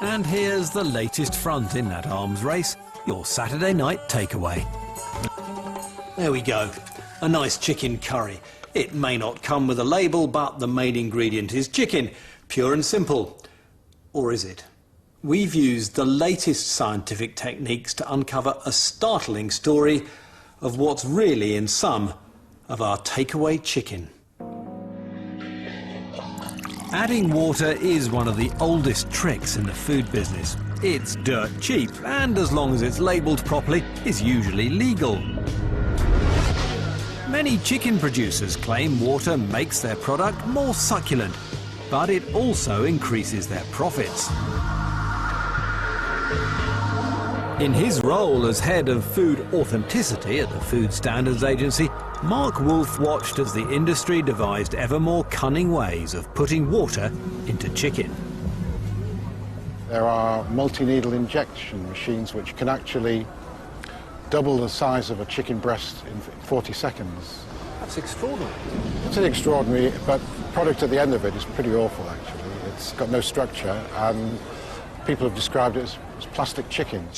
And here's the latest front in that arms race, your Saturday night takeaway. There we go, a nice chicken curry. It may not come with a label, but the main ingredient is chicken, pure and simple. Or is it? We've used the latest scientific techniques to uncover a startling story of what's really in some of our takeaway chicken. Adding water is one of the oldest tricks in the food business. It's dirt cheap, and as long as it's labelled properly, is usually legal. Many chicken producers claim water makes their product more succulent, but it also increases their profits. In his role as head of food authenticity at the Food Standards Agency, Mark Wolf watched as the industry devised ever more cunning ways of putting water into chicken. There are multi-needle injection machines which can actually double the size of a chicken breast in 40 seconds. That's extraordinary. It's an extraordinary, but the product at the end of it is pretty awful, actually. It's got no structure, and people have described it as plastic chicken.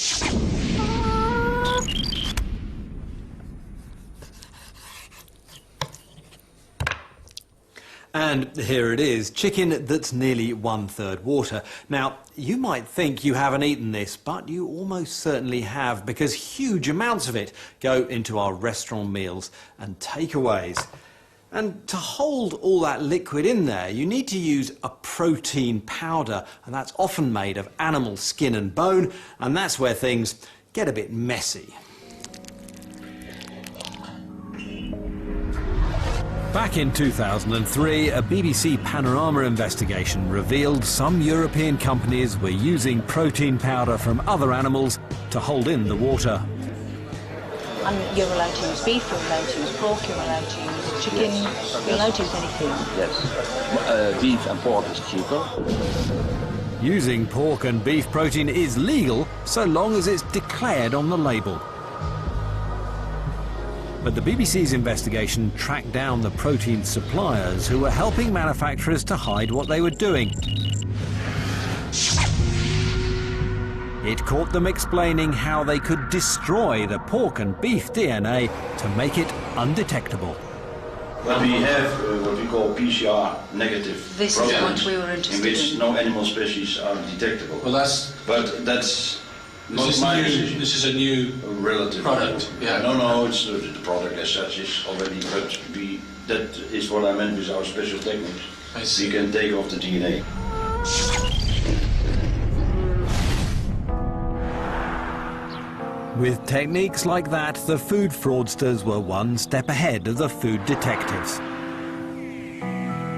And here it is, chicken that's nearly 1/3 water. Now, you might think you haven't eaten this, but you almost certainly have, because huge amounts of it go into our restaurant meals and takeaways. And to hold all that liquid in there, you need to use a protein powder, and that's often made of animal skin and bone, and that's where things get a bit messy. Back in 2003, a BBC Panorama investigation revealed some European companies were using protein powder from other animals to hold in the water. And you're allowed to use beef, you're allowed to use pork, you're allowed to use chicken, you're allowed to use anything. Yes, beef and pork is cheaper. Using pork and beef protein is legal so long as it's declared on the label. But the BBC's investigation tracked down the protein suppliers who were helping manufacturers to hide what they were doing. It caught them explaining how they could destroy the pork and beef DNA to make it undetectable. But we have what we call PCR negative This is what we were interested in which in. no animal species are detectable. Well, that's not my decision. This is a new relative product. Yeah. No, it's the product as such is already. But that is what I meant with our special techniques. I see. We can take off the DNA. With techniques like that, the food fraudsters were one step ahead of the food detectives.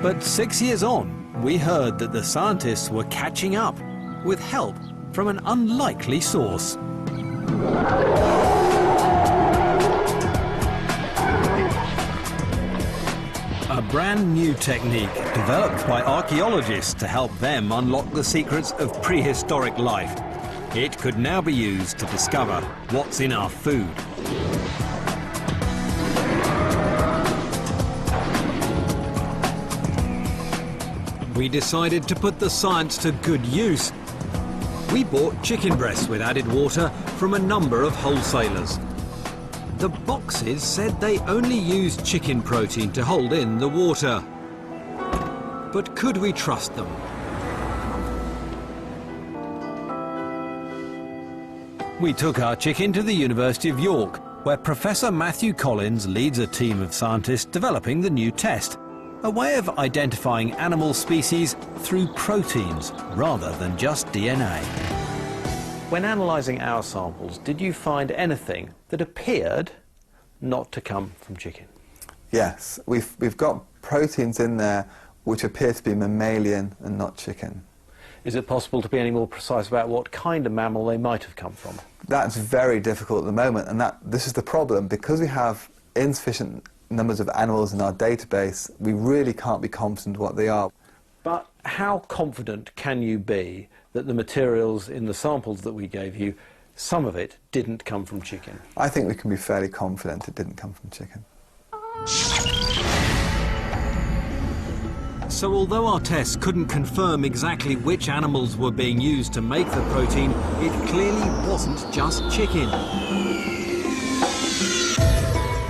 But 6 years on, we heard that the scientists were catching up with help from an unlikely source. A brand new technique developed by archaeologists to help them unlock the secrets of prehistoric life. It could now be used to discover what's in our food. We decided to put the science to good use. We bought chicken breasts with added water from a number of wholesalers. The boxes said they only used chicken protein to hold in the water. But could we trust them? We took our chicken to the University of York, where Professor Matthew Collins leads a team of scientists developing the new test, a way of identifying animal species through proteins rather than just DNA. When analysing our samples, did you find anything that appeared not to come from chicken? Yes, we've got proteins in there which appear to be mammalian and not chicken. Is it possible to be any more precise about what kind of mammal they might have come from? That's very difficult at the moment, and this is the problem. Because we have insufficient numbers of animals in our database, we really can't be confident what they are. But how confident can you be that the materials in the samples that we gave you, some of it didn't come from chicken? I think we can be fairly confident it didn't come from chicken. So although our tests couldn't confirm exactly which animals were being used to make the protein, it clearly wasn't just chicken.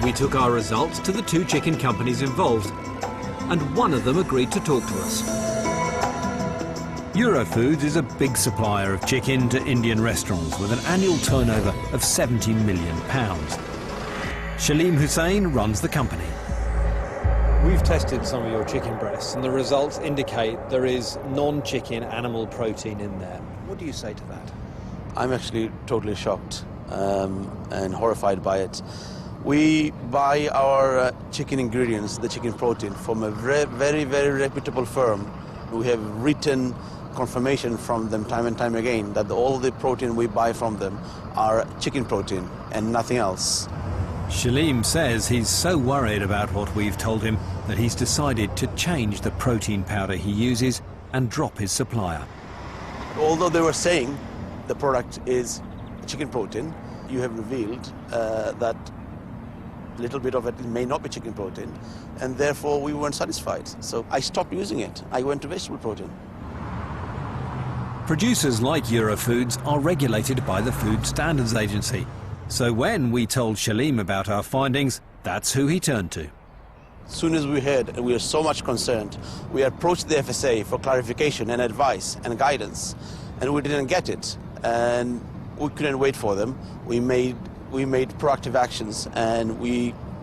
We took our results to the 2 chicken companies involved, and one of them agreed to talk to us. Eurofoods is a big supplier of chicken to Indian restaurants with an annual turnover of £70 million. Shaleem Hussain runs the company. We've tested some of your chicken breasts and the results indicate there is non-chicken animal protein in there. What do you say to that? I'm actually totally shocked and horrified by it. We buy our chicken ingredients, the chicken protein, from a very, very reputable firm. We have written confirmation from them time and time again that all the protein we buy from them are chicken protein and nothing else. Shaleem says he's so worried about what we've told him that he's decided to change the protein powder he uses and drop his supplier. Although they were saying the product is chicken protein, you have revealed that a little bit of it may not be chicken protein, and therefore we weren't satisfied. So I stopped using it. I went to vegetable protein. Producers like Eurofoods are regulated by the Food Standards Agency. So when we told Shaleem about our findings, that's who he turned to. As soon as we heard, and we were so much concerned, we approached the FSA for clarification and advice and guidance, and we didn't get it. And we couldn't wait for them. We made proactive actions, and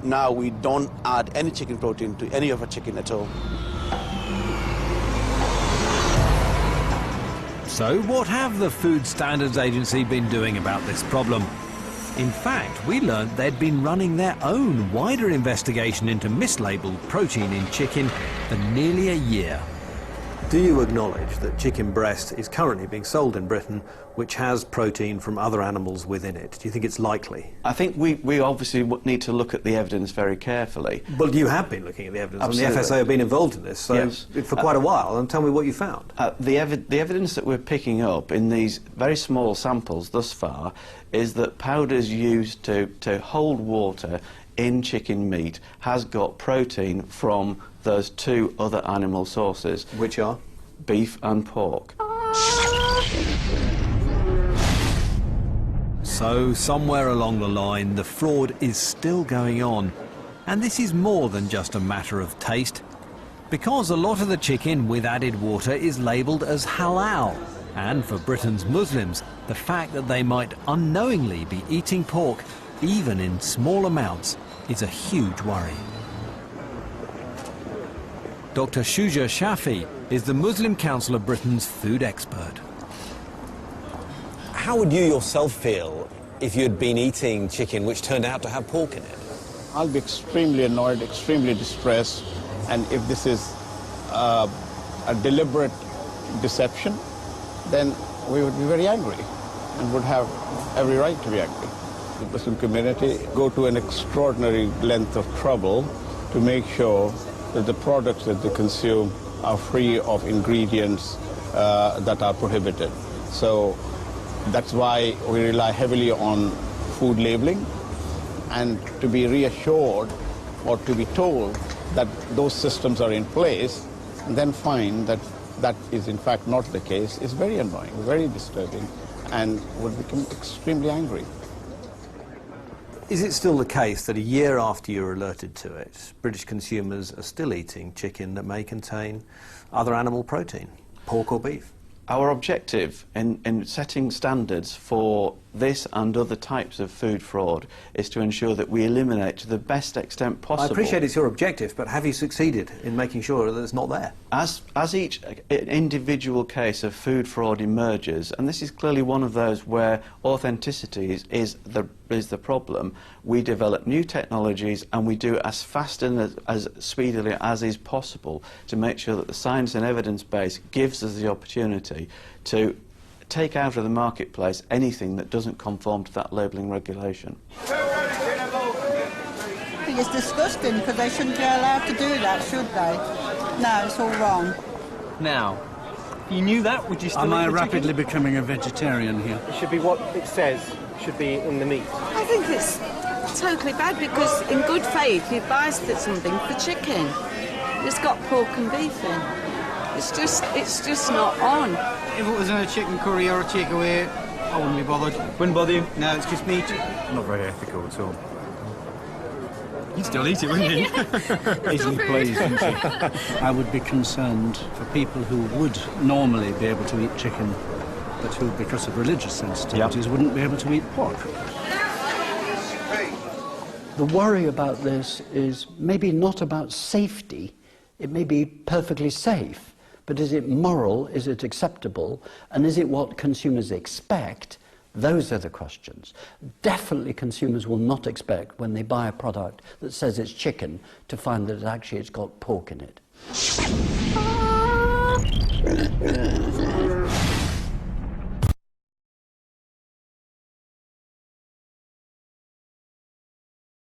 now we don't add any chicken protein to any of our chicken at all. So what have the Food Standards Agency been doing about this problem? In fact, we learned they'd been running their own wider investigation into mislabeled protein in chicken for nearly a year. Do you acknowledge that chicken breast is currently being sold in Britain which has protein from other animals within it? Do you think it's likely? I think we obviously need to look at the evidence very carefully. Well, you have been looking at the evidence. Absolutely. And the FSA have been involved in this for quite a while. And tell me what you found. The evidence that we're picking up in these very small samples thus far is that powders used to hold water in chicken meat has got protein from those 2 other animal sources. Which are? Beef and pork. So, somewhere along the line, the fraud is still going on. And this is more than just a matter of taste. Because a lot of the chicken with added water is labelled as halal. And for Britain's Muslims, the fact that they might unknowingly be eating pork, even in small amounts, is a huge worry. Dr. Shuja Shafi is the Muslim Council of Britain's food expert. How would you yourself feel if you'd been eating chicken which turned out to have pork in it? I'll be extremely annoyed, extremely distressed, and if this is a deliberate deception, then we would be very angry and would have every right to be angry. The Muslim community go to an extraordinary length of trouble to make sure that the products that they consume are free of ingredients that are prohibited. So that's why we rely heavily on food labeling, and to be reassured or to be told that those systems are in place and then find that that is in fact not the case is very annoying, very disturbing, and would become extremely angry. Is it still the case that a year after you're alerted to it, British consumers are still eating chicken that may contain other animal protein, pork or beef? Our objective in setting standards for this and other types of food fraud is to ensure that we eliminate to the best extent possible. I appreciate it's your objective, but have you succeeded in making sure that it's not there? As each individual case of food fraud emerges, and this is clearly one of those where authenticity is the problem, we develop new technologies and we do it as fast and as speedily as is possible to make sure that the science and evidence base gives us the opportunity to take out of the marketplace anything that doesn't conform to that labelling regulation. I think it's disgusting because they shouldn't be allowed to do that, should they? No, it's all wrong. Now, if you knew that, would you still Am eat I the rapidly chicken? becoming a vegetarian here? It should be what it says should be in the meat. I think it's totally bad because in good faith you buy something for chicken. It's got pork and beef in. It's just not on. If it was in a chicken curry or a takeaway, I wouldn't be bothered. Wouldn't bother you? No, it's just meat. Not very ethical at all. You'd still eat it, wouldn't you? Easily pleased, wouldn't you? I would be concerned for people who would normally be able to eat chicken, but who, because of religious sensitivities, wouldn't be able to eat pork. The worry about this is maybe not about safety. It may be perfectly safe, but is it moral, is it acceptable, and is it what consumers expect? Those are the questions. Definitely consumers will not expect, when they buy a product that says it's chicken, to find that actually it's got pork in it.